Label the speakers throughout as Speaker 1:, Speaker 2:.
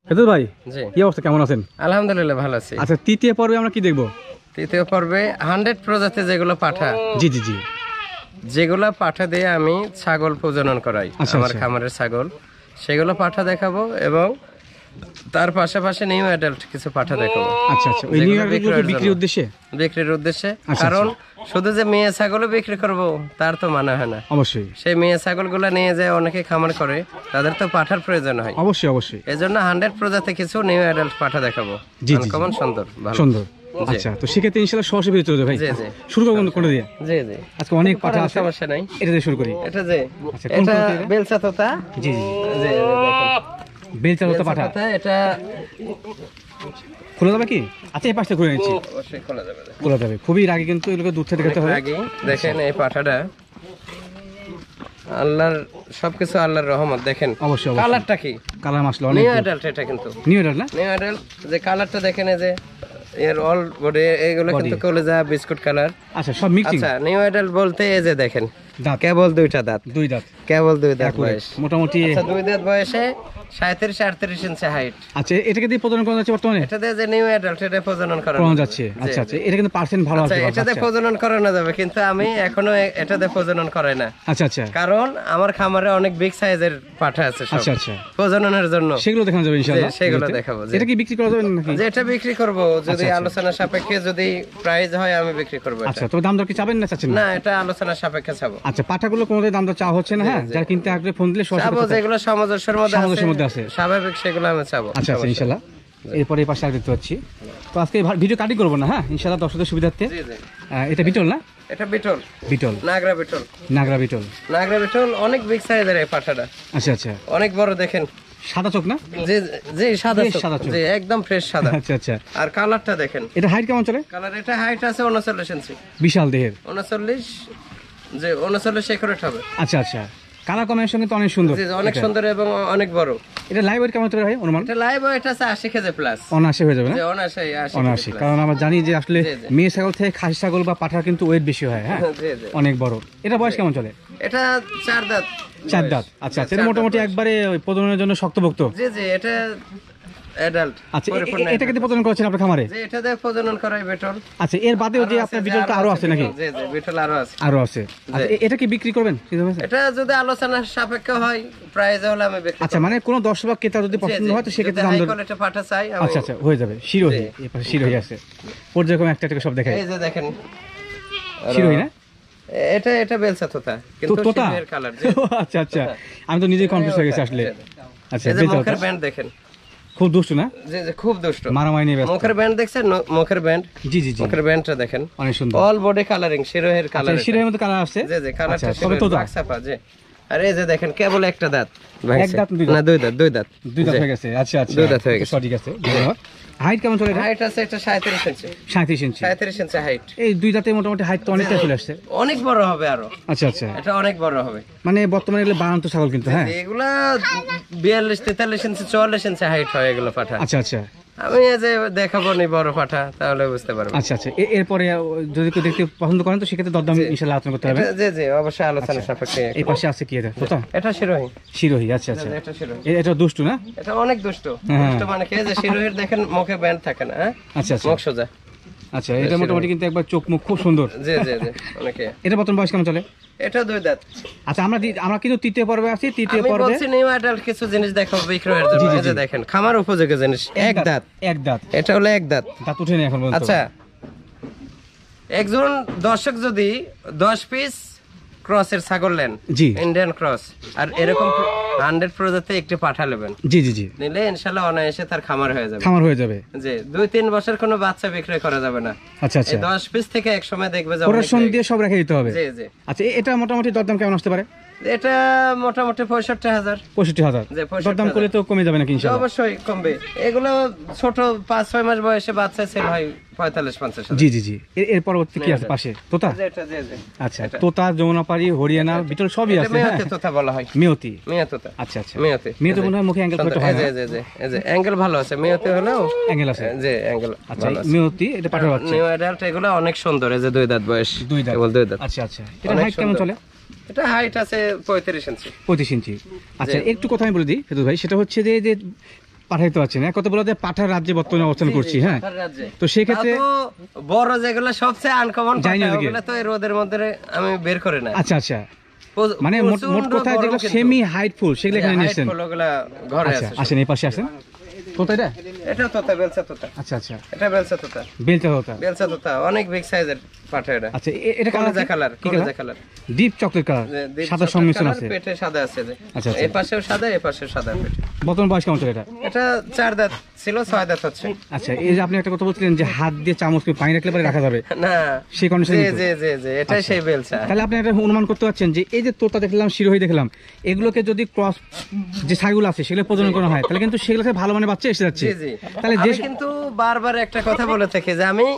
Speaker 1: ফেদুল ভাই,
Speaker 2: জি
Speaker 1: কি অবস্থা, কেমন আছেন?
Speaker 2: আলহামদুলিল্লাহ ভালো আছি।
Speaker 1: আচ্ছা, তৃতীয় পর্বে আমরা কি দেখবো?
Speaker 2: তৃতীয় পর্বে 100 প্রজাতি যেগুলো পাঠা,
Speaker 1: জি জি জি,
Speaker 2: যেগুলা পাঠা দিয়ে আমি ছাগল প্রজনন করাই,
Speaker 1: আচ্ছা,
Speaker 2: আমার
Speaker 1: আচ্ছা।
Speaker 2: খামারের ছাগল, সেগুলো পাঠা দেখাবো এবং তার পাশাপাশি নিউ অ্যাডাল্ট কিছু পাঠা দেখাবো।
Speaker 1: আচ্ছা আচ্ছা, ওই
Speaker 2: যেগুলো
Speaker 1: নিউ ইয়র্কের
Speaker 2: বিক্রয়ের
Speaker 1: বিক্রির
Speaker 2: জন্য।
Speaker 1: উদ্দেশ্যে?
Speaker 2: বিক্রির উদ্দেশ্যে,
Speaker 1: আচ্ছা,
Speaker 2: কারণ শুধু যে মেয়ে ছাগলও বিক্রি করব তার তো মানে হয় না।
Speaker 1: অবশ্যই
Speaker 2: সেই মেয়ে ছাগলগুলো নিয়ে যায় অনেকে খামার করে, তাদের তো পাঠার প্রয়োজন হয়।
Speaker 1: অবশ্যই অবশ্যই।
Speaker 2: এই জন্য 100 প্রজাতি কিছু নিউ অ্যাডাল্ট পাঠা দেখাবো।
Speaker 1: জি, জি,
Speaker 2: কেমন সুন্দর, ভালো
Speaker 1: সুন্দর।
Speaker 2: জি।
Speaker 1: আচ্ছা, তো সেক্ষেত্রে ইনশাআল্লাহ সরাসরি ভিতরে চলে যাবে ভাই।
Speaker 2: জি, জি।
Speaker 1: শুরু করব কোনটা দিয়ে?
Speaker 2: জি জি,
Speaker 1: আজকে অনেক পাঠা আছে,
Speaker 2: সমস্যা নাই।
Speaker 1: এটা দিয়ে শুরু করি।
Speaker 2: এটা যে
Speaker 1: আচ্ছা, কোন
Speaker 2: এটা
Speaker 1: প্রজাতি এটা?
Speaker 2: বেলচা তোতা।
Speaker 1: জি জি,
Speaker 2: জি,
Speaker 1: বেলচা তোতা পাঠা
Speaker 2: তোতা, এটা
Speaker 1: খোলা যাবে কি? আচ্ছা, এই পাশটা খুলে নিচ্ছি।
Speaker 2: অবশ্যই খোলা যাবে।
Speaker 1: খোলা যাবে, খুবই রাগে কিন্তু এগুলোকে দূর থেকে দেখতে হবে।
Speaker 2: আগে দেখেন এই পাঠাটা, আল্লাহর সবকিছু আল্লাহর রহমত। দেখেন
Speaker 1: অবশ্যই অবশ্যই।
Speaker 2: কালারটা কি,
Speaker 1: কালার মাসলা অনেক
Speaker 2: নিউ অ্যাডাল্ট এটা কিন্তু।
Speaker 1: নিউ এডাল না?
Speaker 2: নিউ অ্যাডাল্ট যে কালারটা দেখেন, এই যে এর অল বডি এগুলো কিন্তু কলেজা বিস্কুট কালার।
Speaker 1: আচ্ছা, সব মিক্সিং।
Speaker 2: আচ্ছা, নিউ অ্যাডাল্ট বলতে এই যে দেখেন
Speaker 1: দাঁত
Speaker 2: কেবল দুইটা দাঁত,
Speaker 1: দুই দাঁত,
Speaker 2: কেবল দুই দাঁত
Speaker 1: Accurate,
Speaker 2: বয়স।
Speaker 1: মোটামুটি।
Speaker 2: আচ্ছা, দুই দাঁত বয়সে 37-38 ইঞ্চি হাইট।
Speaker 1: আচ্ছা, এটাকে দিয়ে প্রজনন করা যাচ্ছে বর্তমানে?
Speaker 2: এটা দিয়ে যে নিউ অ্যাডাল্ট এটা প্রজনন করানো
Speaker 1: করানো যাচ্ছে। আচ্ছা আচ্ছা, এটা কিন্তু পার্সেন্ট ভালো
Speaker 2: আচ্ছা,
Speaker 1: আছে।
Speaker 2: এটাতে প্রজনন করানো যাবে, কিন্তু আমি এখনো এটাতে প্রজনন করাই না।
Speaker 1: আচ্ছা আচ্ছা
Speaker 2: কারণ আমার খামারে অনেক বিগ সাইজের পাঠা আছে সব।
Speaker 1: আচ্ছা আচ্ছা,
Speaker 2: প্রজননের জন্য
Speaker 1: সেগুলো দেখানো যাবে ইনশাআল্লাহ।
Speaker 2: জি, সেগুলো দেখাবো। জি।
Speaker 1: এটা কি বিক্রি করা যাবে নাকি?
Speaker 2: যে এটা বিক্রি করব, যদি
Speaker 1: আচ্ছা।
Speaker 2: আলোচনা সাপেক্ষে যদি প্রাইস হয় আমি বিক্রি করব এটা।
Speaker 1: আচ্ছা, তবে দাম দর কি চাবেন না চাচ্ছেন না?
Speaker 2: না, এটা আলোচনা সাপেক্ষে চাবো।
Speaker 1: আচ্ছা, পাঠাগুলো কোনোটাই দাম দর চাওয়া হচ্ছে না, হ্যাঁ? যারা কিনতে আসবে ফোন দিলে সরাসরি
Speaker 2: চাবো,
Speaker 1: কথা-
Speaker 2: যেগুলো সামঞ্জস্যের
Speaker 1: সামঞ্জস্যের মধ্যে
Speaker 2: মধ্যে
Speaker 1: আছে।
Speaker 2: আছে স্বাভাবিক, সেগুলো আমি চাবো।
Speaker 1: আচ্ছা আচ্ছা, ইনশাআল্লাহ। এরপরে এই পাশে আর দেখতে পাচ্ছি। তো আজকে ভিডিও কাটিং করবো না, হ্যাঁ ইনশাআল্লাহ, দর্শকদের সুবিধার্থে।
Speaker 2: জি জি,
Speaker 1: এটা বিটল না?
Speaker 2: এটা বিটল,
Speaker 1: বিটল,
Speaker 2: নাগরা বিটল।
Speaker 1: নাগরা বিটল।
Speaker 2: নাগরা বিটল অনেক বিগ সাইজের এই পাঠাটা,
Speaker 1: আচ্ছা আচ্ছা,
Speaker 2: অনেক বড়। দেখেন
Speaker 1: সাদা চোখ না?
Speaker 2: জি জি, সাদা
Speaker 1: বেশ
Speaker 2: চোখ।
Speaker 1: সাদা চোখ।
Speaker 2: জি, একদম ফ্রেশ সাদা।
Speaker 1: আচ্ছা আচ্ছা,
Speaker 2: আর কালারটা দেখেন,
Speaker 1: এটা হাইট কেমন চলে?
Speaker 2: কালার এটা হাইট আছে 39 ইঞ্চি।
Speaker 1: বিশাল দেহের।
Speaker 2: 39, যে 39 একুরেট হবে।
Speaker 1: আচ্ছা আচ্ছা, কালার কম্বিনেশন কিন্তু অনেক সুন্দর।
Speaker 2: জি, অনেক সুন্দর এবং অনেক বড়।
Speaker 1: এটা লাইভ ওয়েট কেমন চলে ভাই অনুমান?
Speaker 2: এটা লাইভ এটা আছে 80 কেজি প্লাস।
Speaker 1: অনায়াসে হয়ে যাবে না?
Speaker 2: যে 79
Speaker 1: অনায়াসি, কারণ আমরা জানি যে আসলে
Speaker 2: জি, জি।
Speaker 1: মেয়ে ছাগল থেকে খাসি ছাগল বা পাঠার কিন্তু ওয়েট বেশি হয়, হ্যাঁ
Speaker 2: জি জি,
Speaker 1: অনেক বড়। এটা বয়স কেমন চলে?
Speaker 2: এটা 4 দাঁত।
Speaker 1: 4 দাঁত। আচ্ছা আচ্ছা, এটা মোটামুটি একবারে ওই প্রজননের জন্য শক্তপোক্ত।
Speaker 2: জি জি, এটা অ্যাডাল্ট।
Speaker 1: আচ্ছা, এটা কিন্তু প্রজনন করেছেন আপনার খামারে?
Speaker 2: যে এটা দিয়ে প্রজনন করাই বিটল।
Speaker 1: আচ্ছা, এর বাদেও যে আপনার বিটলটা আরো আছে নাকি?
Speaker 2: জি জি, বিটল আরো আছে।
Speaker 1: আরো আছে। আচ্ছা, এটা কি বিক্রি করবেন?
Speaker 2: এটা যদি আলোচনা সাপেক্ষে হয়, প্রাইস হলে আমি বিক্রি
Speaker 1: আচ্ছা, মানে কোন দর্শক বা ক্রেতা যদি পছন্দ হয় তো সেক্ষেত্রে দাম দর।
Speaker 2: এটা পাঠা চাই আমি।
Speaker 1: আচ্ছা আচ্ছা, হয়ে যাবে। শিরোহী, এই পাশে শিরোহী আছে, পর্যায়ক্রমে একটা একটা সব দেখাই।
Speaker 2: এই যে দেখেন
Speaker 1: শিরোহী না?
Speaker 2: এটা এটা বেলচা তোতা,
Speaker 1: তো
Speaker 2: কিন্তু
Speaker 1: তোতা?
Speaker 2: শিবের কালার।
Speaker 1: আচ্ছা আচ্ছা, আমি তো নিজেই কনফিউজ হয়ে গেছি আসলে। আচ্ছা,
Speaker 2: এই যে
Speaker 1: বেলচা
Speaker 2: মুখের
Speaker 1: তোতা।
Speaker 2: ব্যান্ড দেখেন,
Speaker 1: খুব দুষ্টু না?
Speaker 2: যে যে খুব দুষ্ট।
Speaker 1: মারামারি নিয়ে ব্যস্ত।
Speaker 2: মুখের ব্যান্ড দেখছেন? মুখের ব্যান্ড,
Speaker 1: জি জি জি,
Speaker 2: মুখের ব্যান্ডটা দেখেন,
Speaker 1: অনেক সুন্দর।
Speaker 2: অল বডি কালারিং, শিরোহের
Speaker 1: আচ্ছা,
Speaker 2: কালার।
Speaker 1: শিরোহের মধ্যে কালার আছে।
Speaker 2: জি জি, কালারটা
Speaker 1: আচ্ছা, তবে তোতা?
Speaker 2: সাপা। জি, আর এই যে দেখেন কেবল একটা দাঁত ভাঙছে।
Speaker 1: এক দাঁত, দুই দাঁত?
Speaker 2: না, দুই দাঁত, দুই দাঁত।
Speaker 1: দুই দাঁত
Speaker 2: জি।
Speaker 1: হয়ে গেছে। আচ্ছা আচ্ছা,
Speaker 2: দুই দাঁত হয়ে গেছে।
Speaker 1: সঠিক আছে, ধন্যবাদ। হাইট কেমন চলে এটা?
Speaker 2: হাইট আছে এটা 37 ইঞ্চি।
Speaker 1: 37 ইঞ্চি।
Speaker 2: 37 ইঞ্চি হাইট।
Speaker 1: এই দুই দাঁতে মোটামুটি হাইট তো অনেকটা চলে আসছে।
Speaker 2: অনেক বড় হবে আরো।
Speaker 1: আচ্ছা আচ্ছা,
Speaker 2: এটা অনেক বড় হবে।
Speaker 1: মানে বর্তমানে এগুলো বানান্ত ছাগল কিন্তু, হ্যাঁ?
Speaker 2: এগুলা 42-43 ইঞ্চি 44 ইঞ্চি হাইট হয় এগুলো পাঠা।
Speaker 1: আচ্ছা আচ্ছা
Speaker 2: আমি এই যে দেখাবো নি বড় পাঠা, তাহলে বুঝতে পারবেন।
Speaker 1: আচ্ছা আচ্ছা, এরপরে যদি কেউ দেখতে পছন্দ করেন তো সেক্ষেত্রে দরদাম ইনশাআল্লাহ আলোচনা করতে হবে।
Speaker 2: জি জি, অবশ্যই আলোচনা সাপেক্ষে।
Speaker 1: এই পাশে আছে কি এটা? তোতা?
Speaker 2: এটা শিরোহী।
Speaker 1: শিরোহী, আচ্ছা আচ্ছা,
Speaker 2: এটা শিরোহী।
Speaker 1: এটা দুষ্টু না?
Speaker 2: এটা অনেক দুষ্ট।
Speaker 1: হ্যাঁ।
Speaker 2: দুষ্ট মানে কি, যে শিরোহীর দেখেন মুখে ব্যান্ড থাকে না, হ্যাঁ?
Speaker 1: আচ্ছা আচ্ছা
Speaker 2: মুখ সোজা।
Speaker 1: আচ্ছা, এটা মোটামুটি কিন্তু একবার চোখ মুখ খুব সুন্দর।
Speaker 2: জি জি জি, অনেকে।
Speaker 1: এটা বর্তমান বয়স কেমন চলে?
Speaker 2: এটা দুই দাঁত।
Speaker 1: আচ্ছা, আমরা কিন্তু তৃতীয় পর্বে আছি। তৃতীয়
Speaker 2: আমি
Speaker 1: পর্বে
Speaker 2: বলছি নিউ অ্যাডাল্ট কিছু জিনিস দেখাবো বিক্রয়ের জন্য। এই যে দেখেন খামার উপযোগী জিনিস, এক দাঁত।
Speaker 1: এক দাঁত,
Speaker 2: এটা হলো এক দাঁত।
Speaker 1: দাঁত উঠেনি এখন পর্যন্ত।
Speaker 2: আচ্ছা, একজন দর্শক যদি 10 পিস ক্রসের ছাগল নেন,
Speaker 1: জি।
Speaker 2: ইন্ডিয়ান ক্রস, আর এরকম 100 প্রজাতি একটু পাঠা নেবেন,
Speaker 1: জি জি জি,
Speaker 2: নিলে ইনশাআল্লাহ অনায়াসে তার খামার হয়ে যাবে।
Speaker 1: খামার হয়ে যাবে।
Speaker 2: যে 2-3 বছর কোনো বাচ্চা বিক্রয় করা যাবে না।
Speaker 1: আচ্ছা আচ্ছা,
Speaker 2: এই 10 পিস থেকে এক সময় দেখবে যে অনেক
Speaker 1: প্রোডাকশন
Speaker 2: হয়ে
Speaker 1: দিয়ে সব রেখে দিতে হবে।
Speaker 2: গেছে। জি জি,
Speaker 1: আচ্ছা, এটা মোটামুটি দরদাম কেমন আসতে পারে?
Speaker 2: এটা মোটামুটি 65,000।
Speaker 1: 65,000।
Speaker 2: যে 65,000
Speaker 1: দরদাম করলে তো কমে যাবে নাকি ইনশাআল্লাহ?
Speaker 2: অবশ্যই কমবে। এগুলো ছোট 5-6 মাস বয়সে বাচ্চা সেল হয় 45-50,000।
Speaker 1: জি জি জি, এর পরবর্তী কি আছে পাশে? তোতা?
Speaker 2: এটা জি জি,
Speaker 1: আচ্ছা, তোতা, যমুনাপাড়ি, হরিয়ানা, বিটল সবই
Speaker 2: এটা
Speaker 1: আছে, হ্যাঁ?
Speaker 2: মেয়াতে তোতা বলা হয়।
Speaker 1: মেয়তি।
Speaker 2: মেয়াতে তোতা।
Speaker 1: আচ্ছা আচ্ছা,
Speaker 2: মেয়াতে।
Speaker 1: মেয়তি মনে হয় মুখে অ্যাঙ্গেল করতে হয় না?
Speaker 2: এই যে এই যে অ্যাঙ্গেল ভালো আছে, মেয়াতে হলেও
Speaker 1: অ্যাঙ্গেল আছে।
Speaker 2: যে অ্যাঙ্গেল
Speaker 1: আচ্ছা,
Speaker 2: ভালো আছে।
Speaker 1: মেয়তি, এটা পাঠার বাচ্চা।
Speaker 2: নিউ অ্যাডাল্ট এগুলো অনেক সুন্দর। এই যে দুই দাঁত বয়স,
Speaker 1: দুই দাঁত,
Speaker 2: কেবল দুই দাঁত।
Speaker 1: আচ্ছা আচ্ছা, এটা
Speaker 2: অনেক
Speaker 1: হাইট কেমন
Speaker 2: সুন্দর।
Speaker 1: চলে?
Speaker 2: এটা হাইট আছে 35 ইঞ্চি।
Speaker 1: 25 ইঞ্চি। আচ্ছা, একটু কথা আমি বলে দিই ফেদুল ভাই, সেটা হচ্ছে যে পাঠাইতে পারছি না, কত বলা যায় পাঠার রাজ্যে বর্তমানে অবস্থান করছি। হ্যাঁ, তো সেই ক্ষেত্রে
Speaker 2: বড় যেগুলো সবচেয়ে আনকমন
Speaker 1: জানি না ওদিকে।
Speaker 2: ওগুলো তো এই রোদের মধ্যে আমি বের করে না।
Speaker 1: আচ্ছা আচ্ছা, মানে মোট কথা যেগুলো সেমি হাইটফুল সেগুলো এখানে নিয়েছেন।
Speaker 2: ওগুলা ঘরে
Speaker 1: আচ্ছা,
Speaker 2: আছে।
Speaker 1: আসেন এই পাশে আসেন। তোতা এটা?
Speaker 2: এটা তোতা, বেলচা তোতা।
Speaker 1: আচ্ছা আচ্ছা,
Speaker 2: এটা বেলচা তোতা।
Speaker 1: বেলচা তোতা।
Speaker 2: বেলচা তোতা অনেক বিগ সাইজের পাঠা এটা।
Speaker 1: আচ্ছা, এটা
Speaker 2: কলেজা কালার, কলেজা কালার,
Speaker 1: ডিপ চকলেট কালার, সাদা সংমিশ্রণ আছে।
Speaker 2: পেটে সাদা আছে যে।
Speaker 1: আচ্ছা,
Speaker 2: এই পাশেও সাদা, এই পাশেও সাদা পেটে।
Speaker 1: বর্তমান বয়স কেমন চলে এটা?
Speaker 2: এটা 4 দাঁত ছিল, 6 দাঁত হচ্ছে।
Speaker 1: আচ্ছা, এই যে আপনি একটা কথা বলছিলেন যে হাত দিয়ে চামচ পানি রাখলে পরে রাখা যাবে,
Speaker 2: না
Speaker 1: সেই কন্ডিশনে
Speaker 2: জি জি জি জি, এটাই সেই বেলচা।
Speaker 1: তাহলে আপনি একটা অনুমান করতে পারছেন যে এই যে তোতা দেখলাম, শিরোহী দেখলাম, এগুলোকে যদি ক্রস যে ছাগল আছে সেগুলো প্রজনন করা হয় তাহলে কিন্তু সেগুলো থেকে ভালো মানে বাচ্চা এসে যাচ্ছে।
Speaker 2: জি জি,
Speaker 1: তাহলে
Speaker 2: আমি কিন্তু বারবার একটা কথা বলে থাকি যে আমি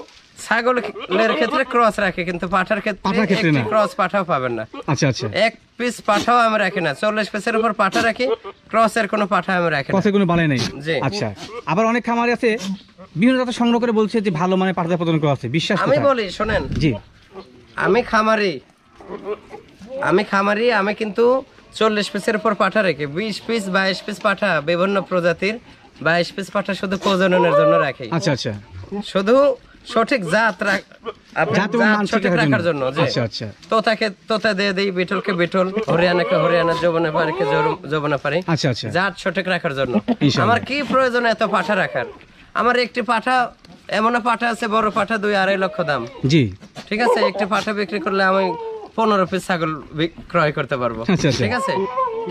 Speaker 2: ছাগলের ক্ষেত্রে ক্রস রাখি, কিন্তু পাঠার ক্ষেত্রে
Speaker 1: না,
Speaker 2: ক্রস পাঠাও পাবেন না।
Speaker 1: আচ্ছা আচ্ছা,
Speaker 2: এক পিস পাঠাও আমি রাখি না, 40 পিসের উপর পাঠা রাখি, ক্রসের কোনো পাঠা আমি রাখি না।
Speaker 1: ক্রসের কোনো বালাই নাই।
Speaker 2: জি।
Speaker 1: আচ্ছা, আবার অনেক খামারে আছে বিভিন্ন জাতের সংগ্রহ করে বলছে যে ভালো মানে পাঠা প্রজনন করা আছে, বিশ্বাস
Speaker 2: আমি বলি শোনেন,
Speaker 1: জি,
Speaker 2: আমি খামারি, আমি কিন্তু 40 পিসের উপর পাঠা রেখে 20 পিস 22 পিস পাঠা বিভিন্ন প্রজাতির 22 পিস পাঠা শুধু প্রজননের জন্য রাখি।
Speaker 1: আচ্ছা আচ্ছা,
Speaker 2: শুধু সঠিক জাত সঠিক রাখার জন্য।
Speaker 1: আচ্ছা আচ্ছা,
Speaker 2: তোতা দিয়ে দিই, বিটলকে বিটল, হরিয়ানাকে হরিয়ানা, যৌবনাপাড়িকে যৌবনাপাড়ি,
Speaker 1: আচ্ছা আচ্ছা,
Speaker 2: জাত সঠিক রাখার জন্য। আমার কি প্রয়োজন এত পাঠা রাখার? আমার একটি পাঠা, এমন পাঠা আছে বড় পাঠা 2-2.5 লক্ষ দাম।
Speaker 1: জি,
Speaker 2: ঠিক আছে, একটি পাঠা বিক্রি করলে আমি 15 পিস ছাগল ক্রয় করতে পারবো। ঠিক আছে,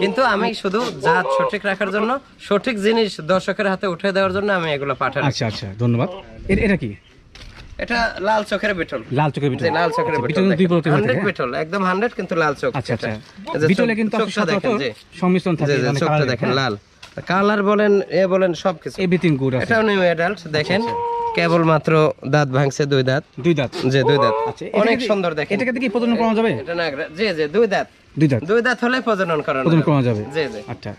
Speaker 2: কিন্তু আমি শুধু জাত সঠিক রাখার জন্য, সঠিক জিনিস দর্শকের হাতে উঠে দেওয়ার জন্য আমি এগুলো পাঠা।
Speaker 1: আচ্ছা আচ্ছা, ধন্যবাদ। এটা কি?
Speaker 2: এটা লাল চোখের বিটল।
Speaker 1: লাল চোখের বিটল,
Speaker 2: লাল চোখের বিটল, 100 বিটল, একদম 100, কিন্তু লাল চোখ।
Speaker 1: আচ্ছা আচ্ছা, বিটলে কিন্তু সংমিশ্রণ থাকে,
Speaker 2: মানে চোখটা দেখেন লাল, কালার বলেন বলেন সবকিছু
Speaker 1: এভরিথিং গুড আছে।
Speaker 2: এটা নিউ অ্যাডাল্ট দেখেন, কেবল মাত্র দাঁত ভাঙছে, 2 দাঁত।
Speaker 1: 2 দাঁত,
Speaker 2: জি 2 দাঁত।
Speaker 1: আচ্ছা,
Speaker 2: অনেক সুন্দর দেখেন।
Speaker 1: এটাকে কি প্রজনন করা যাবে?
Speaker 2: এটা না, জি জি 2 দাঁত।
Speaker 1: 2
Speaker 2: দাঁত হলে প্রজনন করা
Speaker 1: যাবে।
Speaker 2: জি জি।
Speaker 1: আচ্ছা,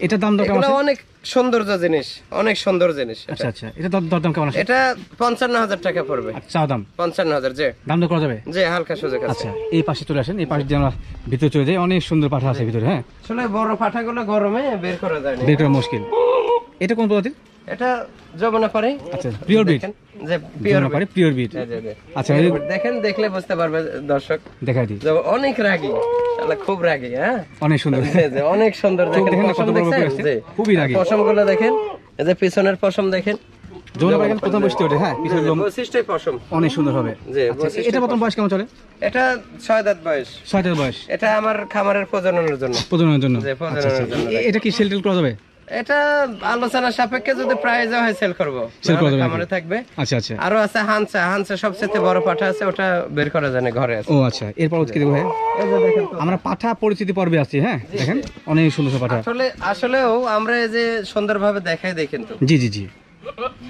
Speaker 1: এটা দাম দর কেমন আছে?
Speaker 2: অনেক সৌন্দর্য জিনিস, অনেক সুন্দর জিনিস।
Speaker 1: আচ্ছা আচ্ছা, এটা দাম কেমন আছে?
Speaker 2: এটা 55,000 টাকা পড়বে।
Speaker 1: আচ্ছা, দাম
Speaker 2: 55,000। জি,
Speaker 1: দাম দর করা যাবে?
Speaker 2: জি, হালকা সুযোগ আছে।
Speaker 1: আচ্ছা, এই পাশে চলে আসেন, এই পাশে দিয়ে আমরা ভিতরে চলে যাই। অনেক সুন্দর পাঠা আছে ভিতরে। হ্যাঁ,
Speaker 2: আসলে বড় পাঠাগুলো গরমে বের করা যায় না,
Speaker 1: বের করা মুশকিল। এটা কোন প্রজাতির?
Speaker 2: এটা যৌবনাপাড়ি।
Speaker 1: আচ্ছা, পিওর বিট।
Speaker 2: যে পিওর
Speaker 1: বিট। আচ্ছা,
Speaker 2: দেখেন, দেখলে বুঝতে পারবে দর্শক।
Speaker 1: দেখাই দিই।
Speaker 2: অনেক রাগী, শালা খুব রাগী। হ্যাঁ,
Speaker 1: অনেক সুন্দর,
Speaker 2: অনেক সুন্দর। দেখেন পশম,
Speaker 1: খুবই রাগী।
Speaker 2: পশমগুলো দেখেন, এই যে পিছনের পশম দেখেন,
Speaker 1: যৌবনাপাড়ি প্রথম বসতে ওঠে। হ্যাঁ, পিছনের লোম
Speaker 2: বৈশিষ্ট্যই পশম
Speaker 1: অনেক সুন্দর হবে। এটা প্রথম বয়স কেমন চলে?
Speaker 2: এটা 6 দাঁত বয়স।
Speaker 1: 6 দাঁত বয়স।
Speaker 2: এটা আমার খামারের প্রজননের জন্য।
Speaker 1: এটা কি সেল টেল করা যাবে?
Speaker 2: এটা আলোচনা সাপেক্ষে যদি প্রাইস হয় সেল করব, খামারে থাকবে।
Speaker 1: আচ্ছা আচ্ছা,
Speaker 2: আরো আছে হানসা সবচেয়ে বড় পাঠা আছে, ওটা বের করা যায় না, ঘরে আছে।
Speaker 1: ও আচ্ছা, এরপর কি দেখো? হ্যাঁ,
Speaker 2: এই যে দেখেন,
Speaker 1: আমরা পাঠা পরিচিতি পর্বে আছি। হ্যাঁ, দেখেন অনেক সুন্দর পাঠা।
Speaker 2: আসলেও আমরা এই যে সুন্দরভাবে দেখাই দেই, কিন্তু
Speaker 1: জি জি জি,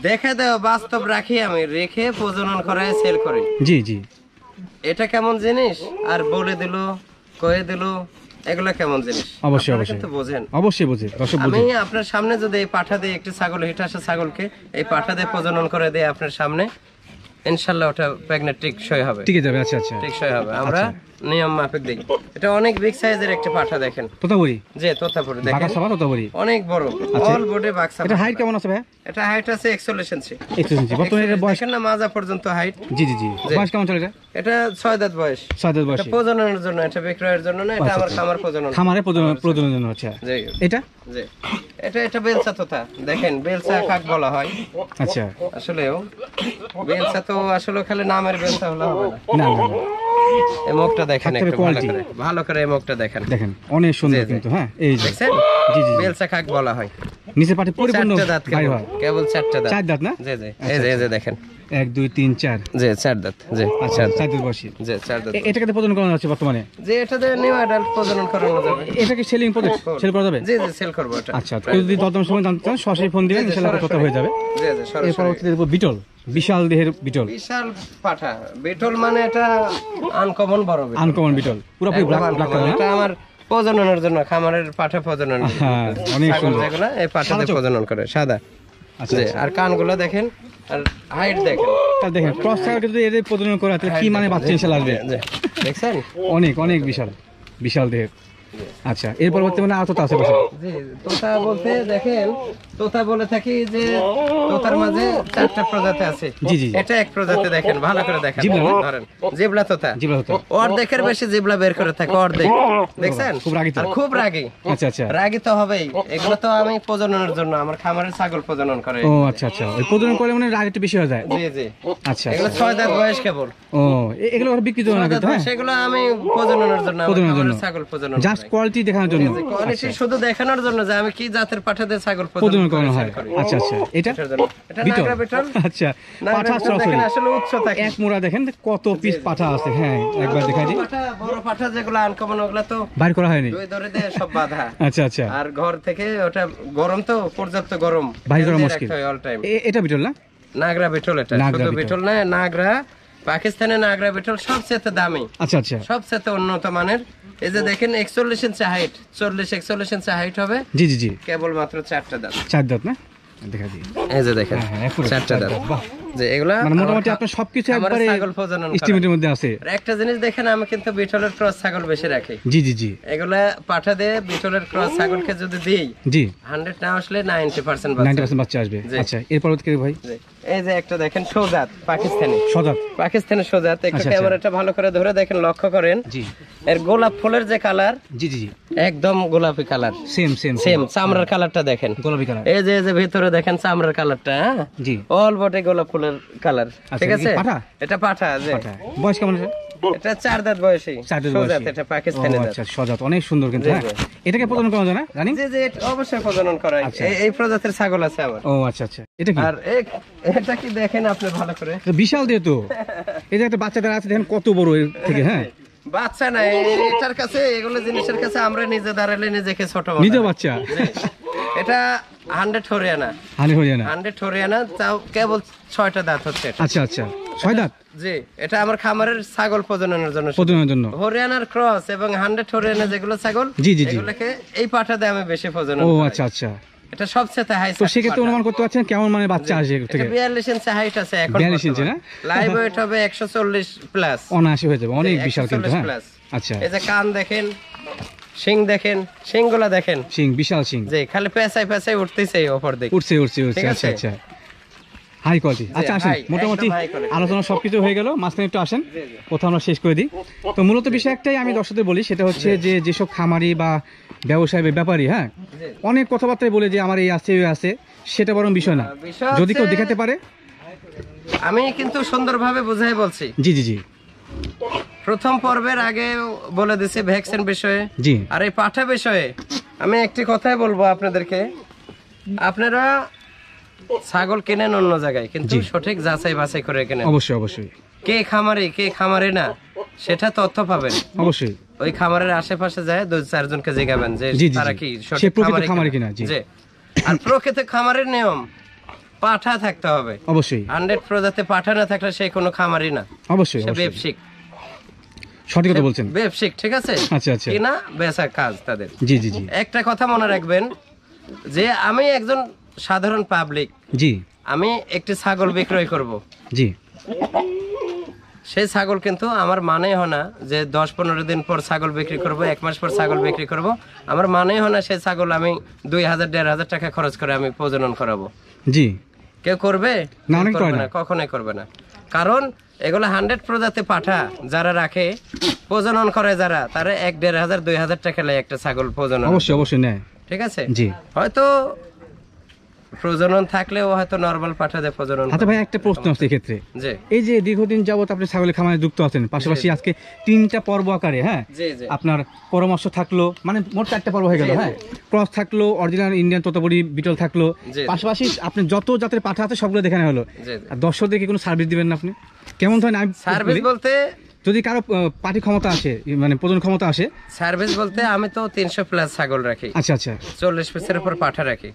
Speaker 2: দেখা দেও বাস্তব রাখি, আমি রেখে প্রজনন করাই সেল করি।
Speaker 1: জি জি,
Speaker 2: এটা কেমন জিনিস আর বলে দিল, কয়ে দিল, এগুলা কেমন জিনিস?
Speaker 1: অবশ্যই অবশ্যই
Speaker 2: বোঝেন,
Speaker 1: অবশ্যই বোঝে।
Speaker 2: আমি আপনার সামনে যদি এই পাঠা দিয়ে একটি ছাগল, হিটে আসা ছাগলকে এই পাঠা দিয়ে প্রজনন করে দেয় আপনার সামনে, ইনশাআল্লাহ ওটা প্রেগন্যান্ট টিকসই হবে।
Speaker 1: ঠিক যাবে। আচ্ছা আচ্ছা,
Speaker 2: টিকসই হবে। আমরা নিয়ম মাফিক দিই। এটা অনেক বিগ সাইজের একটা পাঠা দেখেন,
Speaker 1: তোতাপুরি।
Speaker 2: জি, তোতাপুরি দেখেন,
Speaker 1: বাঘাসভা তোতাপুরি,
Speaker 2: অনেক বড়, অল বডি বাক্সা।
Speaker 1: এটা হাইট কেমন আছে ভাই?
Speaker 2: এটা হাইট আছে 41 ইঞ্চি।
Speaker 1: 41 ইঞ্চি। বর্তমানে এর বয়স
Speaker 2: না, মাজা পর্যন্ত হাইট।
Speaker 1: জি জি জি, বয়স কেমন চলে?
Speaker 2: এটা 6 দাঁত বয়স।
Speaker 1: 6 দাঁত বয়স।
Speaker 2: এটা প্রজননের জন্য, এটা বিক্রয়ের জন্য না, এটা আমার খামার প্রজনন,
Speaker 1: খামারে প্রজননের জন্য। আচ্ছা,
Speaker 2: জি।
Speaker 1: এটা
Speaker 2: জি, এটা বেলচা তোতা দেখেন, বেলচা কাক বলা হয়।
Speaker 1: আচ্ছা,
Speaker 2: আসলেও বেলচা তো আসলে খালি নামের বেলচা হলে হবে
Speaker 1: না। না না,
Speaker 2: এই মুখটা দেখেন, একটু ভালো করে এই মুখটা দেখেন,
Speaker 1: অনেক সুন্দর কিন্তু। হ্যাঁ, এই যে
Speaker 2: দেখছেন, জি জি, বেলচা কাক বলা হয়।
Speaker 1: নিচে পাটি পরিপূর্ণ
Speaker 2: দাঁত, কেবল 4টা দাঁত।
Speaker 1: 4 দাঁত না?
Speaker 2: জি জি, এই যে দেখেন,
Speaker 1: 1 2 3 4।
Speaker 2: জি, 4 দাঁত। জি,
Speaker 1: আচ্ছা, 4 দাঁত বয়সী।
Speaker 2: জি, 4 দাঁত।
Speaker 1: এটাকে প্রজনন করানো হচ্ছে বর্তমানে?
Speaker 2: জি, এটাতে নিউ অ্যাডাল্ট প্রজনন করানো যাবে।
Speaker 1: এটা কি সেলিং প্রজেক্ট সেল করা যাবে?
Speaker 2: জি জি, সেল করব এটা।
Speaker 1: আচ্ছা, কেউ যদি দরদাম সময় জানতে চান সরাসরি ফোন দিবেন, ইনশাআল্লাহ কথা হয়ে যাবে।
Speaker 2: জি জি, সরাসরি।
Speaker 1: এরপর হচ্ছে বিটল, বিশাল দেহের বিটল।
Speaker 2: বিশাল পাঠা বিটল, মানে এটা আনকমন বড় বিটল।
Speaker 1: আনকমন বিটল, পুরোপুরি ব্ল্যাক কালার।
Speaker 2: এটা আমার প্রজননের জন্য, খামারের পাঠা প্রজনন।
Speaker 1: হ্যাঁ, অনেক সুন্দর।
Speaker 2: যেগুলো এই পাঠাতে প্রজনন করে, সাদা।
Speaker 1: আচ্ছা,
Speaker 2: আর কানগুলো দেখেন, আর হাইট দেখেন।
Speaker 1: তাহলে দেখেন ক্রস ছাগল যদি এদের প্রজনন করা তাহলে কি মানে বাচ্চা ইনশাআল্লাহ আসবে।
Speaker 2: দেখছেন,
Speaker 1: অনেক অনেক বিশাল দেহের। আচ্ছা, এর পরবর্তী মানে আর তোতা আছে পাশে।
Speaker 2: জি, তোতা বলতে দেখেন, তোতা বলে থাকি যে তোতার মাঝে 4টা প্রজাতি আছে।
Speaker 1: জি জি।
Speaker 2: এটা এক প্রজাতি, দেখেন ভালো করে দেখেন,
Speaker 1: জিবলা না?
Speaker 2: ধরেন জিবলা তোতা।
Speaker 1: জিবলা তোতা।
Speaker 2: অর্ধেকের বেশি জিবলা বের করে থাকে, অর্ধেক। দেখছেন?
Speaker 1: খুব রাগী তো।
Speaker 2: আর খুব রাগী।
Speaker 1: আচ্ছা আচ্ছা।
Speaker 2: রাগী তো হবেই, এগুলো তো আমি প্রজননের জন্য আমার খামারের ছাগল প্রজনন করে।
Speaker 1: ও আচ্ছা আচ্ছা, ওই প্রজনন করে মানে রাগ একটু বেশি হয়ে যায়।
Speaker 2: জি জি।
Speaker 1: আচ্ছা,
Speaker 2: এগুলো 6 দাঁত বয়স কেবল।
Speaker 1: ও এগুলো ওরা বিক্রি করে না কিন্তু, হ্যাঁ?
Speaker 2: সেগুলো আমি প্রজননের জন্য, আমার
Speaker 1: প্রজননের জন্য।
Speaker 2: খামারের ছাগল প্রজনন
Speaker 1: জাস্ট কোয়ালিটি দেখানোর জন্য।
Speaker 2: কোয়ালিটি শুধু দেখানোর জন্য যে আমি কি জাতের পাঠা দিয়ে ছাগল
Speaker 1: প্রজনন করানো হয়। আচ্ছা আচ্ছা, এটা
Speaker 2: এটার জন্য। এটা
Speaker 1: বিটল।
Speaker 2: নাগরা বিটল।
Speaker 1: আচ্ছা,
Speaker 2: নাগরা
Speaker 1: পাঠা
Speaker 2: বিটল
Speaker 1: সরাসরি
Speaker 2: দেখেন আসলে উচ্চ থাকে।
Speaker 1: এক মোড়া দেখেন কত পিস পাঠা আছে। হ্যাঁ, একবার দেখা দিই।
Speaker 2: বড় পাঠা যেগুলো আনকমন, ওগুলা তো
Speaker 1: বাইর করা হয়নি।
Speaker 2: দুই ধরে দিয়ে সব বাঁধা।
Speaker 1: আচ্ছা আচ্ছা,
Speaker 2: আর ঘর থেকে ওটা গরম তো, পর্যাপ্ত গরম,
Speaker 1: বাইর করা
Speaker 2: দিয়ে
Speaker 1: মুশকিল।
Speaker 2: রাখতে হয় all time।
Speaker 1: এটা বিটল না?
Speaker 2: নাগরা বিটল, এটা
Speaker 1: নাগরা
Speaker 2: শুধু
Speaker 1: বিটল।
Speaker 2: বিটল না, নাগরা। পাকিস্তানের নাগরা বিটল সবচেয়ে দামি,
Speaker 1: আচ্ছা আচ্ছা,
Speaker 2: সবচেয়ে উন্নত মানের। এই যে দেখেন 41 ইঞ্চি হাইট, 40-41 ইঞ্চি হাইট হবে,
Speaker 1: জি জি জি।
Speaker 2: কেবল মাত্র 4টা দাঁত।
Speaker 1: 4 দাঁত না? দেখা দিই।
Speaker 2: এই যে দেখেন
Speaker 1: হ্যাঁ, একুরে
Speaker 2: 4টা দাঁত।
Speaker 1: বাহ,
Speaker 2: যে এগুলা
Speaker 1: মানে মোটামুটি আপনার সবকিছু
Speaker 2: আমার
Speaker 1: একবারে
Speaker 2: ছাগল প্রজনন করা।
Speaker 1: এস্টিমেটের মধ্যে আছে।
Speaker 2: আর একটা জিনিস দেখেন, আমি কিন্তু বিটলের ক্রস ছাগল বেশি রাখি।
Speaker 1: জি জি জি
Speaker 2: এগুলা পাঠা দিয়ে বিটলের ক্রস ছাগলকে যদি দিই,
Speaker 1: জি,
Speaker 2: 100 না আসলে 90% বাচ্চা।
Speaker 1: 90% বাচ্চা আসবে।
Speaker 2: জি।
Speaker 1: আচ্ছা, এর পরবর্তী কি ভাই?
Speaker 2: জি। এই যে একটা দেখেন সোজাত, পাকিস্তানি।
Speaker 1: সদাত।
Speaker 2: পাকিস্তানের সোজাত, একটু
Speaker 1: আচ্ছা,
Speaker 2: ক্যামেরাটা ভালো করে ধরে দেখেন, লক্ষ্য করেন।
Speaker 1: জি
Speaker 2: এর গোলাপ ফুলের যে কালার,
Speaker 1: জি জি জি,
Speaker 2: একদম গোলাপি কালার,
Speaker 1: সেম সেম
Speaker 2: সেম। চামড়ার কালারটা দেখেন,
Speaker 1: গোলাপি কালার।
Speaker 2: এই যে ভিতরে দেখেন চামড়ার কালারটা, হ্যাঁ,
Speaker 1: জি।
Speaker 2: অল বটে গোলাপ ফুলের কালার।
Speaker 1: আচ্ছা,
Speaker 2: ঠিক আছে?
Speaker 1: এই পাঠা?
Speaker 2: এটা পাঠা। যে
Speaker 1: পাঠা বয়স কেমন আছে?
Speaker 2: এটা 4 দাঁত বয়সী,
Speaker 1: 4 দাঁত
Speaker 2: সোজাত,
Speaker 1: বয়সী।
Speaker 2: এটা পাকিস্তানি
Speaker 1: ও,
Speaker 2: জাত।
Speaker 1: আচ্ছা, সজাত অনেক সুন্দর কিন্তু,
Speaker 2: জি,
Speaker 1: হ্যাঁ।
Speaker 2: জি।
Speaker 1: এটাকে প্রজনন করা যায় না জানি?
Speaker 2: জি জি, এটা অবশ্যই প্রজনন করা হয়।
Speaker 1: আচ্ছা।
Speaker 2: এই প্রজাতির ছাগল আছে আমার।
Speaker 1: ও আচ্ছা আচ্ছা, এটা কি?
Speaker 2: আর এটা কি দেখেন আপনি ভালো করে,
Speaker 1: এটা বিশাল দিয়ে তো। এই যে একটা বাচ্চাদের আছে দেখেন কত বড় এর থেকে, হ্যাঁ।
Speaker 2: বাচ্চা নাই এটার কাছে, এগুলো জিনিসের কাছে আমরা নিজে দাঁড়ালে নিজেকে ছোট মনে
Speaker 1: নিজে
Speaker 2: হয়।
Speaker 1: বাচ্চা।
Speaker 2: জি। এটা 100 হরিয়ানা,
Speaker 1: হানি হয়ে যায় না?
Speaker 2: 100 হরিয়ানা, তাও কেবল 6টা দাঁত হচ্ছে এটা।
Speaker 1: আচ্ছা আচ্ছা, 6 দাঁত
Speaker 2: জি, এটা আমার খামারের ছাগল প্রজননের জন্য শুধু।
Speaker 1: প্রজননের জন্য।
Speaker 2: হরিয়ানার ক্রস এবং 100 হরিয়ানা যেগুলো ছাগল,
Speaker 1: জি, জি, জি।
Speaker 2: এগুলোকে এই পাঠাতে আমি বেশি প্রজনন
Speaker 1: ও
Speaker 2: করাই।
Speaker 1: আচ্ছা আচ্ছা,
Speaker 2: এটা সবচেয়ে হাই।
Speaker 1: তো সেক্ষেত্রে অনুমান করতে পারছেন কেমন মানে বাচ্চা আসে এর থেকে?
Speaker 2: 42 ইঞ্চি হাইট আছে এখন।
Speaker 1: 42 ইঞ্চি না?
Speaker 2: লাইভ ওয়েট হবে 140 প্লাস।
Speaker 1: অনায়াসে হয়ে যাবে, অনেক বিশাল কিন্তু,
Speaker 2: 140
Speaker 1: হ্যাঁ।
Speaker 2: প্লাস।
Speaker 1: আচ্ছা,
Speaker 2: এই যে কান দেখেন, শিং দেখেন, শিংগুলা দেখেন,
Speaker 1: সিং, বিশাল সিং।
Speaker 2: যে খালি পেঁচাই পেঁচাই উঠতেছে ওপর দিকে।
Speaker 1: উঠছে উঠছে উঠছে,
Speaker 2: ঠিক
Speaker 1: আচ্ছা
Speaker 2: আছে?
Speaker 1: আচ্ছা, হাই কোয়ালিটি। আচ্ছা, আসেন,
Speaker 2: high,
Speaker 1: মোটামুটি
Speaker 2: একদম high quality।
Speaker 1: আলোচনা সবকিছু হয়ে গেল, মাঝখানে একটু আসেন,
Speaker 2: জি, জি।
Speaker 1: কোথাও আমরা শেষ করে দিই। তো মূলত বিষয় একটাই আমি দর্শকদের বলি, সেটা হচ্ছে যে যেসব খামারি বা ব্যবসায়ী বা ব্যাপারী, হ্যাঁ,
Speaker 2: জি।
Speaker 1: অনেক কথাবার্তায় বলে যে আমার এই আছে ওই আছে, সেটা বরং বিষয় না।
Speaker 2: বিষয়
Speaker 1: যদি কেউ
Speaker 2: হচ্ছে-
Speaker 1: দেখাতে পারে।
Speaker 2: আমি কিন্তু সুন্দরভাবে বুঝাই বলছি।
Speaker 1: জি জি জি
Speaker 2: প্রথম পর্বের আগে বলে দিছি ভ্যাকসিন বিষয়ে,
Speaker 1: জি,
Speaker 2: আর এই পাঠা বিষয়ে আমি একটি কথাই বলবো আপনাদেরকে। আপনারা ছাগল কেনেন অন্য জায়গায়, কিন্তু
Speaker 1: জি।
Speaker 2: সঠিক যাচাই বাছাই করে কেনেন।
Speaker 1: অবশ্যই অবশ্যই
Speaker 2: কে খামারে কে খামারে না, সেটা তথ্য পাবেন।
Speaker 1: অবশ্যই।
Speaker 2: ওই খামারের আশেপাশে যায় 2-4 জনকে জিজ্ঞাবেন যে
Speaker 1: জি, জি,
Speaker 2: তারা
Speaker 1: জি।
Speaker 2: কি
Speaker 1: সে
Speaker 2: সঠিক
Speaker 1: প্রকৃত খামারি কিনা, জি।
Speaker 2: জি। আর প্রকৃত খামারের নিয়ম, পাঠা থাকতে হবে
Speaker 1: অবশ্যই
Speaker 2: 100 প্রজাতি। পাঠা না থাকলে সে কোনো খামারি না,
Speaker 1: অবশ্যই
Speaker 2: সে
Speaker 1: অবশ্যই।
Speaker 2: ব্যবসায়িক।
Speaker 1: সঠিক কথা বলছেন।
Speaker 2: ব্যবসায়িক, ঠিক আছে?
Speaker 1: আচ্ছা আচ্ছা,
Speaker 2: কিনা বেচা কাজ তাদের।
Speaker 1: জি জি জি
Speaker 2: একটা কথা মনে রাখবেন যে আমি একজন সাধারণ পাবলিক,
Speaker 1: জি
Speaker 2: আমি একটি ছাগল বিক্রয় করব,
Speaker 1: জি
Speaker 2: সেই ছাগল কিন্তু আমার মানে হয় না যে 10-15 দিন পর ছাগল বিক্রি করব, 1 মাস পর ছাগল বিক্রি করব। আমার মানে হয় না সেই ছাগল আমি 2000-1500 টাকা খরচ করে আমি প্রজনন করাবো।
Speaker 1: জি।
Speaker 2: কেউ করবে?
Speaker 1: না, অনেক করে
Speaker 2: করবে
Speaker 1: না।
Speaker 2: না, কখনোই করবে না। কারণ এগুলো 100 প্রজাতি পাঠা যারা রাখে, প্রজনন করে যারা, তারা 1500-2000 টাকা লেয় একটা ছাগল প্রজনন।
Speaker 1: অবশ্যই অবশ্যই নেয়।
Speaker 2: ঠিক আছে?
Speaker 1: জি।
Speaker 2: হয়তো প্রজনন থাকলেও হয়তো নরমাল পাঠা দিয়ে প্রজনন
Speaker 1: আচ্ছা ভাই, একটা প্রশ্ন আছে এক্ষেত্রে।
Speaker 2: জি
Speaker 1: এই যে দীর্ঘদিন যাবত আপনি ছাগলের খামারে যুক্ত আছেন, পাশাপাশি আজকে 3টা পর্ব আকারে, হ্যাঁ,
Speaker 2: জি জি
Speaker 1: আপনার পরামর্শ থাকলো, মানে মোট 4টা পর্ব হয়ে গেল,
Speaker 2: জি, জি।
Speaker 1: হ্যাঁ, ক্রস থাকলো, অরিজিনাল ইন্ডিয়ান তোতাপুরি বিটল থাকলো,
Speaker 2: জি।
Speaker 1: পাশাপাশি আপনি যত জাতের পাঠা আছে সবগুলো দেখানো হলো।
Speaker 2: জি জি।
Speaker 1: আর দর্শকদেরকে কোনো সার্ভিস দিবেন না আপনি? কেমন ধরেন আমি
Speaker 2: সার্ভিস
Speaker 1: বলি,
Speaker 2: বলতে,
Speaker 1: যদি কারো পার্টি ক্ষমতা আসে, মানে প্রজন ক্ষমতা আসে।
Speaker 2: সার্ভিস বলতে আমি তো 300 প্লাস ছাগল রাখি,
Speaker 1: আচ্ছা আচ্ছা,
Speaker 2: 40 পিসের উপর পাঠা রাখি।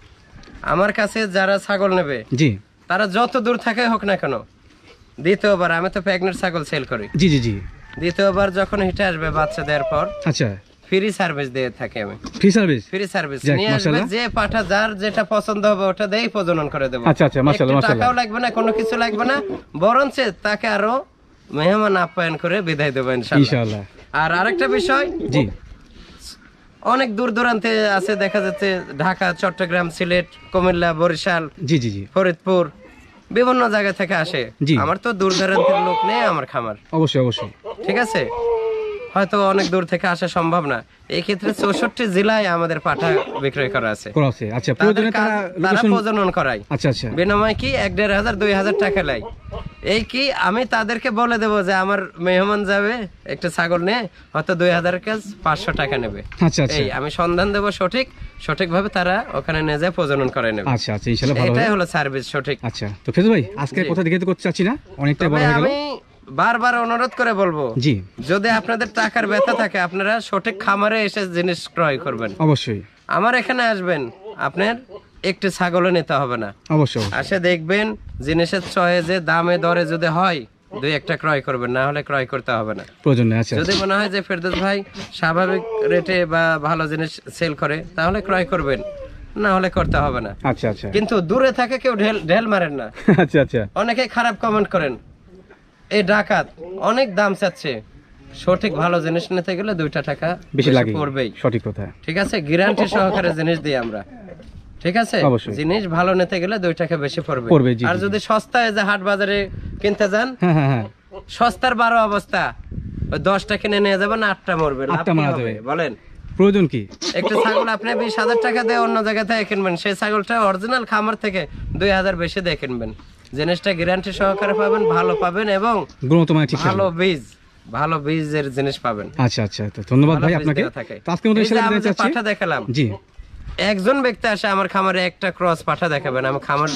Speaker 2: আমার কাছে যারা ছাগল নেবে,
Speaker 1: জি
Speaker 2: তারা যত দূর থাকে হোক না কেন, দ্বিতীয়বার, আমি তো প্রেগনেন্ট ছাগল সেল করি,
Speaker 1: জি জি জি,
Speaker 2: দ্বিতীয়বার যখন হিটে আসবে বাচ্চা দেওয়ার পর
Speaker 1: আচ্ছা,
Speaker 2: ফ্রি সার্ভিস দিয়ে থাকি আমি।
Speaker 1: Free service.
Speaker 2: ফ্রি সার্ভিস
Speaker 1: যাক,
Speaker 2: নিয়ে আসবে,
Speaker 1: মাশাআল্লাহ।
Speaker 2: যে পাঠা যার যেটা পছন্দ হবে ওটা দিয়েই প্রজনন করে দেবো।
Speaker 1: আচ্ছা আচ্ছা, মাশাআল্লাহ
Speaker 2: একটু
Speaker 1: মাশাআল্লাহ।
Speaker 2: টাকাও লাগবে না, কোনো কিছু লাগবে না, বরঞ্চ তাকে আরো মেহমান আপ্যায়ন করে বিদায় দেবো ইনশাআল্লাহ।
Speaker 1: ইনশাআল্লাহ।
Speaker 2: আর আরেকটা বিষয়,
Speaker 1: জি
Speaker 2: অনেক দূর দূরান্তে আছে, দেখা যাচ্ছে ঢাকা, চট্টগ্রাম, সিলেট, কুমিল্লা, বরিশাল,
Speaker 1: জি জি জি,
Speaker 2: ফরিদপুর, বিভিন্ন জায়গা থেকে আসে।
Speaker 1: জি।
Speaker 2: আমার তো দূর দূরান্তের লোক নেই আমার খামার,
Speaker 1: অবশ্যই অবশ্যই।
Speaker 2: ঠিক আছে, হয়তো অনেক দূর থেকে আসা সম্ভব না। এই ক্ষেত্রে 64 জেলায় আমাদের পাঠা বিক্রয় করা আছে।
Speaker 1: করা আছে, আচ্ছা।
Speaker 2: তাদের
Speaker 1: প্রয়োজনে
Speaker 2: কাজ,
Speaker 1: তারা
Speaker 2: তারা
Speaker 1: লোকেশন,
Speaker 2: প্রজনন করায়।
Speaker 1: আচ্ছা আচ্ছা,
Speaker 2: বিনিময় কি 1,500 2,000 টাকা লাই। এই কি আমি তাদেরকে বলে দেবো যে আমার মেহমান যাবে একটা ছাগল নিয়ে, হয়তো 2,000 কাজ 500 টাকা নেবে।
Speaker 1: আচ্ছা আচ্ছা,
Speaker 2: এই আমি সন্ধান দেবো সঠিকভাবে তারা ওখানে নিয়ে যায় প্রজনন করে নেবে।
Speaker 1: আচ্ছা আচ্ছা, ইনশাআল্লাহ ভালো
Speaker 2: এটাই
Speaker 1: হবে।
Speaker 2: হলো সার্ভিস সঠিক।
Speaker 1: আচ্ছা, তো ফেজু ভাই আজকে
Speaker 2: জি।
Speaker 1: কথা দিকে করতে চাচ্ছি না, অনেকটাই বড়
Speaker 2: তবে
Speaker 1: হয়ে গেল।
Speaker 2: আমি বারবার অনুরোধ করে বলবো,
Speaker 1: জি,
Speaker 2: যদি আপনাদের টাকার ব্যথা থাকে আপনারা সঠিক খামারে এসে জিনিস ক্রয় করবেন।
Speaker 1: অবশ্যই
Speaker 2: আমার এখানে আসবেন, আপনার একটি ছাগলও নিতে হবে না।
Speaker 1: অবশ্যই,
Speaker 2: আসে দেখবেন জিনিসের চয়েজে দামে দরে যদি হয় 2-1টা ক্রয় করবেন, না হলে ক্রয় করতে হবে না।
Speaker 1: প্রয়োজন নেই। আচ্ছা
Speaker 2: যদি মনে হয় যে ফেরদৌস ভাই স্বাভাবিক রেটে বা ভালো জিনিস সেল করে, তাহলে ক্রয় করবেন, না হলে করতে হবে না।
Speaker 1: আচ্ছা আচ্ছা,
Speaker 2: কিন্তু দূরে থাকে কেউ ঢেল মারেন না।
Speaker 1: আচ্ছা আচ্ছা,
Speaker 2: অনেকে খারাপ কমেন্ট করেন, এই ডাকাত অনেক দাম চাচ্ছে। সঠিক ভালো জিনিস নিতে গেলে 2টা টাকা
Speaker 1: বেশি লাগে,
Speaker 2: পড়বেই।
Speaker 1: সঠিক কথা।
Speaker 2: ঠিক আছে, গ্যারান্টি সহকারে জিনিস দিই আমরা। ঠিক আছে,
Speaker 1: অবশ্যই।
Speaker 2: জিনিস ভালো নিতে গেলে 2 টাকা বেশি পড়বে।
Speaker 1: পড়বে, জি,
Speaker 2: আর
Speaker 1: জি,
Speaker 2: যদি সস্তায় যে হাট বাজারে কিনতে যান,
Speaker 1: হ্যাঁ হ্যাঁ হ্যাঁ,
Speaker 2: সস্তার 12 অবস্থা, ওই 10টা কিনে নিয়ে যাবেন, 8টা মরবে। লাভ
Speaker 1: 8টা
Speaker 2: কি
Speaker 1: মারা
Speaker 2: হবে?
Speaker 1: যাবে।
Speaker 2: বলেন,
Speaker 1: প্রয়োজন কি?
Speaker 2: একটা ছাগল আপনি 20,000 টাকা দিয়ে অন্য জায়গা থেকে কিনবেন, সেই ছাগলটা অরিজিনাল খামার থেকে 2,000 বেশি দিয়ে কিনবেন। জিনিসটা গ্যারান্টি সহকারে পাবেন, ভালো পাবেন এবং
Speaker 1: গুণগত মানে ঠিক
Speaker 2: ভালো বীজ, ভালো বীজের জিনিস পাবেন।
Speaker 1: আচ্ছা আচ্ছা, তো ধন্যবাদ
Speaker 2: ভালো
Speaker 1: ভাই
Speaker 2: বীজ
Speaker 1: আপনাকে।
Speaker 2: দেওয়া থাকে।
Speaker 1: তো আজকের মতো
Speaker 2: এই যে
Speaker 1: ইনশাআল্লাহ
Speaker 2: আমি
Speaker 1: বিদায়
Speaker 2: যে
Speaker 1: চাচ্ছি।
Speaker 2: পাঠা দেখালাম,
Speaker 1: জি,
Speaker 2: একজন ব্যক্তি আসে আমার খামারে একটা ক্রস পাঠা দেখাবেন, আমি খামার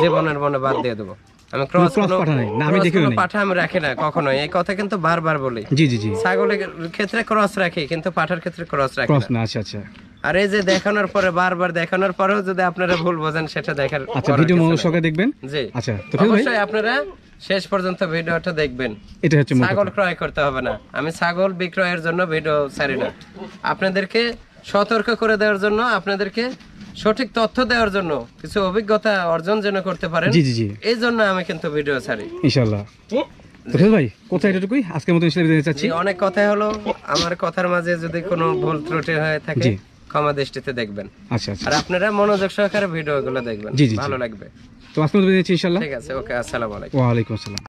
Speaker 2: জীবনের মনে বাদ দিয়ে দেবো। আমি ক্রস
Speaker 1: cross পাঠা নাই, না, আমি দেখিও নাই।
Speaker 2: পাঠা আমি রাখি না কখনোই, এই কথা কিন্তু বারবার বলি।
Speaker 1: জি জি জি,
Speaker 2: ছাগলের ক্ষেত্রে ক্রস রাখি, কিন্তু পাঠার ক্ষেত্রে ক্রস রাখি
Speaker 1: ক্রস
Speaker 2: না।
Speaker 1: না, আচ্ছা আচ্ছা,
Speaker 2: আর এই যে দেখানোর পরে, বারবার দেখানোর পরেও যদি আপনারা ভুল বোঝেন, সেটা দেখার
Speaker 1: আচ্ছা,
Speaker 2: করার
Speaker 1: ভিডিও
Speaker 2: কিছু
Speaker 1: মনোযোগ
Speaker 2: নাই।
Speaker 1: সহকারে দেখবেন।
Speaker 2: জি,
Speaker 1: আচ্ছা, তো ফেজু ভাই
Speaker 2: অবশ্যই আপনারা শেষ পর্যন্ত ভিডিওটা দেখবেন।
Speaker 1: এটা হচ্ছে মূল
Speaker 2: ছাগল
Speaker 1: কথা।
Speaker 2: ক্রয় করতে হবে না, আমি ছাগল বিক্রয়ের জন্য ভিডিও ছাড়ি না। আপনাদেরকে সতর্ক করে দেওয়ার জন্য, আপনাদেরকে সঠিক তথ্য দেওয়ার জন্য, কিছু অভিজ্ঞতা অর্জন যেন করতে পারেন,
Speaker 1: জি জি জি,
Speaker 2: এই জন্য আমি কিন্তু ভিডিও ছাড়ি।
Speaker 1: ইনশাআল্লাহ। তো ফেজু ভাই কোথায় এটুকুই আজকের মতো ইনশাআল্লাহ বিদায় চাচ্ছি।
Speaker 2: জি, অনেক কথা হলো, আমার কথার মাঝে যদি কোনো ভুল ত্রুটি হয়ে থাকে
Speaker 1: জি।
Speaker 2: ক্ষমা দৃষ্টিতে দেখবেন।
Speaker 1: আচ্ছা আচ্ছা,
Speaker 2: আর আপনারা মনোযোগ সহকারে ভিডিওগুলো দেখবেন,
Speaker 1: জি, জি, জি।
Speaker 2: ভালো লাগবে।
Speaker 1: তো আজকের মতো বিদায় চাচ্ছি ইনশাআল্লাহ।
Speaker 2: ঠিক আছে, ওকে, আসসালামু আলাইকুম।
Speaker 1: ওয়া আলাইকুম আসসালাম।